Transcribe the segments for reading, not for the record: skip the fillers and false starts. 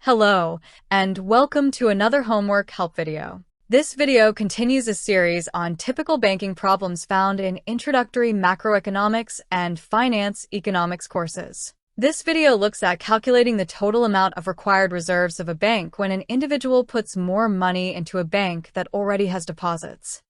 Hello, and welcome to another homework help video. This video continues a series on typical banking problems found in introductory macroeconomics and finance economics courses. This video looks at calculating the total amount of required reserves of a bank when an individual puts more money into a bank that already has deposits.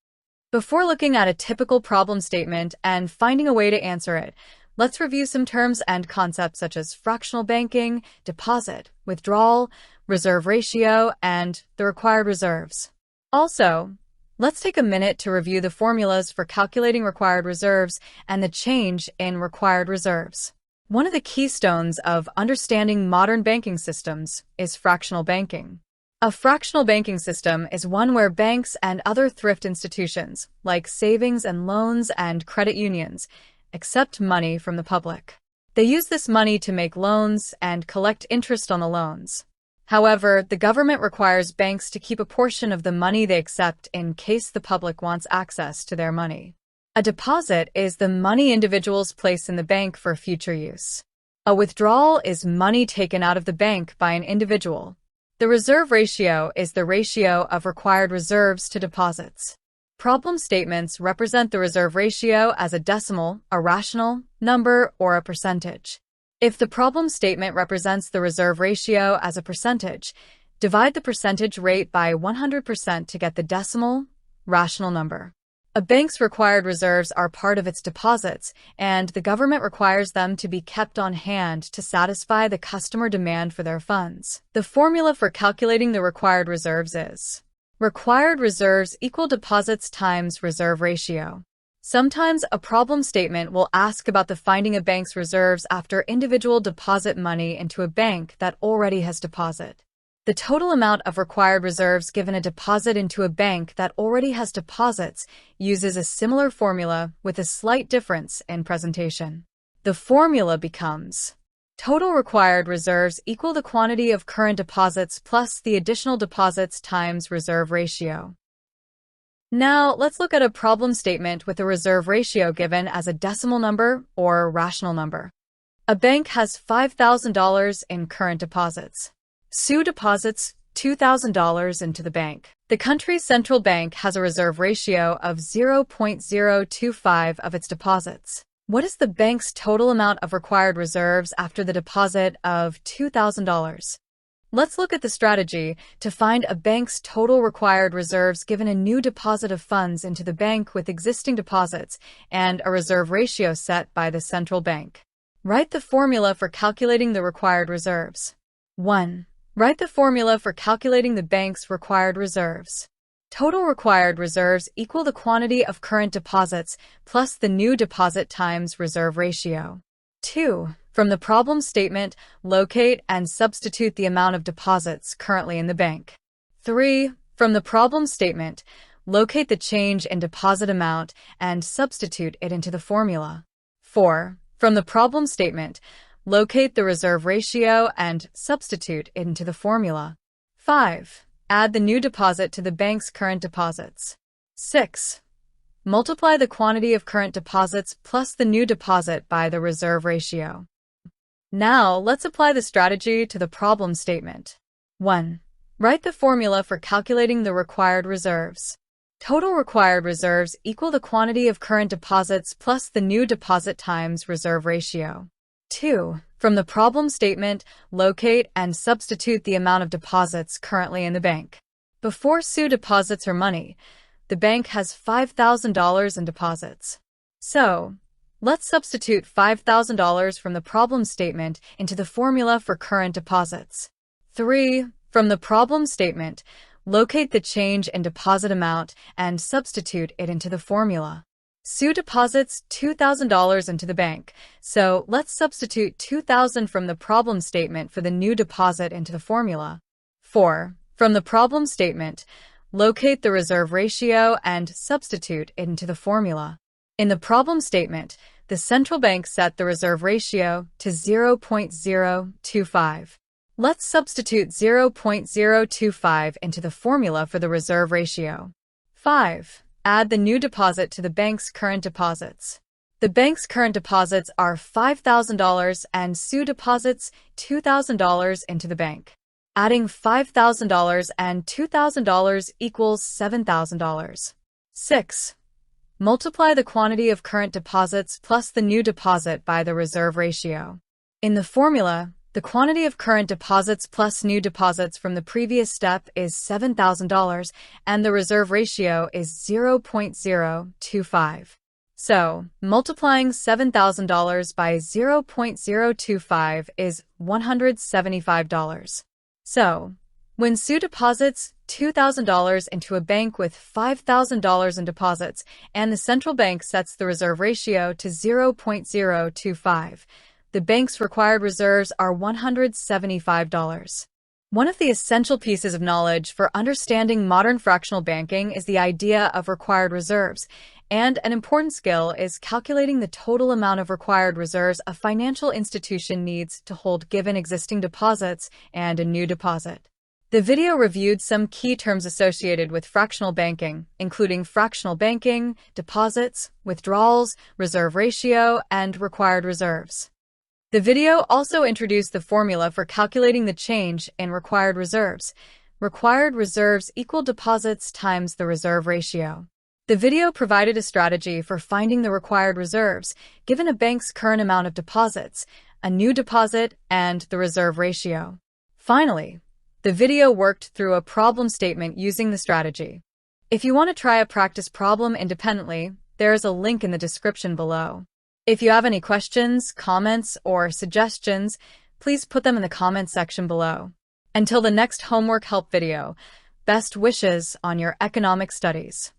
Before looking at a typical problem statement and finding a way to answer it, let's review some terms and concepts such as fractional banking, deposit, withdrawal, reserve ratio, and the required reserves. Also, let's take a minute to review the formulas for calculating required reserves and the change in required reserves. One of the keystones of understanding modern banking systems is fractional banking. A fractional banking system is one where banks and other thrift institutions, like savings and loans and credit unions, accept money from the public. They use this money to make loans and collect interest on the loans. However, the government requires banks to keep a portion of the money they accept in case the public wants access to their money. A deposit is the money individuals place in the bank for future use. A withdrawal is money taken out of the bank by an individual. The reserve ratio is the ratio of required reserves to deposits. Problem statements represent the reserve ratio as a decimal, a rational number, or a percentage. If the problem statement represents the reserve ratio as a percentage, divide the percentage rate by 100% to get the decimal, rational number. A bank's required reserves are part of its deposits, and the government requires them to be kept on hand to satisfy the customer demand for their funds. The formula for calculating the required reserves is required reserves equal deposits times reserve ratio. Sometimes a problem statement will ask about the finding a bank's reserves after individual deposit money into a bank that already has deposit. The total amount of required reserves given a deposit into a bank that already has deposits uses a similar formula with a slight difference in presentation. The formula becomes total required reserves equal the quantity of current deposits plus the additional deposits times reserve ratio. Now, let's look at a problem statement with a reserve ratio given as a decimal number or rational number. A bank has $5,000 in current deposits. Sue deposits $2,000 into the bank. The country's central bank has a reserve ratio of 0.025 of its deposits. What is the bank's total amount of required reserves after the deposit of $2,000? Let's look at the strategy to find a bank's total required reserves given a new deposit of funds into the bank with existing deposits and a reserve ratio set by the central bank. Write the formula for calculating the required reserves. 1. Write the formula for calculating the bank's required reserves. Total required reserves equal the quantity of current deposits plus the new deposit times reserve ratio. 2. From the problem statement, locate and substitute the amount of deposits currently in the bank. 3. From the problem statement, locate the change in deposit amount and substitute it into the formula. 4. From the problem statement, locate the reserve ratio and substitute it into the formula. 5. Add the new deposit to the bank's current deposits. 6. Multiply the quantity of current deposits plus the new deposit by the reserve ratio. Now, let's apply the strategy to the problem statement. 1. Write the formula for calculating the required reserves. Total required reserves equal the quantity of current deposits plus the new deposit times reserve ratio. 2. From the problem statement, locate and substitute the amount of deposits currently in the bank. Before Sue deposits her money, the bank has $5,000 in deposits. So, let's substitute $5,000 from the problem statement into the formula for current deposits. 3. From the problem statement, locate the change in deposit amount and substitute it into the formula. Sue deposits $2,000 into the bank, so let's substitute $2,000 from the problem statement for the new deposit into the formula. 4. From the problem statement, locate the reserve ratio and substitute it into the formula. In the problem statement, the central bank set the reserve ratio to 0.025. Let's substitute 0.025 into the formula for the reserve ratio. 5. Add the new deposit to the bank's current deposits. The bank's current deposits are $5,000 and Sue deposits $2,000 into the bank. Adding $5,000 and $2,000 equals $7,000. 6. Multiply the quantity of current deposits plus the new deposit by the reserve ratio. In the formula, the quantity of current deposits plus new deposits from the previous step is $7,000, and the reserve ratio is 0.025. So, multiplying $7,000 by 0.025 is $175. So, when Sue deposits $2,000 into a bank with $5,000 in deposits, and the central bank sets the reserve ratio to 0.025, the bank's required reserves are $175. One of the essential pieces of knowledge for understanding modern fractional banking is the idea of required reserves, and an important skill is calculating the total amount of required reserves a financial institution needs to hold given existing deposits and a new deposit. The video reviewed some key terms associated with fractional banking, including fractional banking, deposits, withdrawals, reserve ratio, and required reserves. The video also introduced the formula for calculating the change in required reserves. Required reserves equal deposits times the reserve ratio. The video provided a strategy for finding the required reserves, given a bank's current amount of deposits, a new deposit, and the reserve ratio. Finally, the video worked through a problem statement using the strategy. If you want to try a practice problem independently, there is a link in the description below. If you have any questions, comments, or suggestions, please put them in the comments section below. Until the next homework help video, best wishes on your economic studies.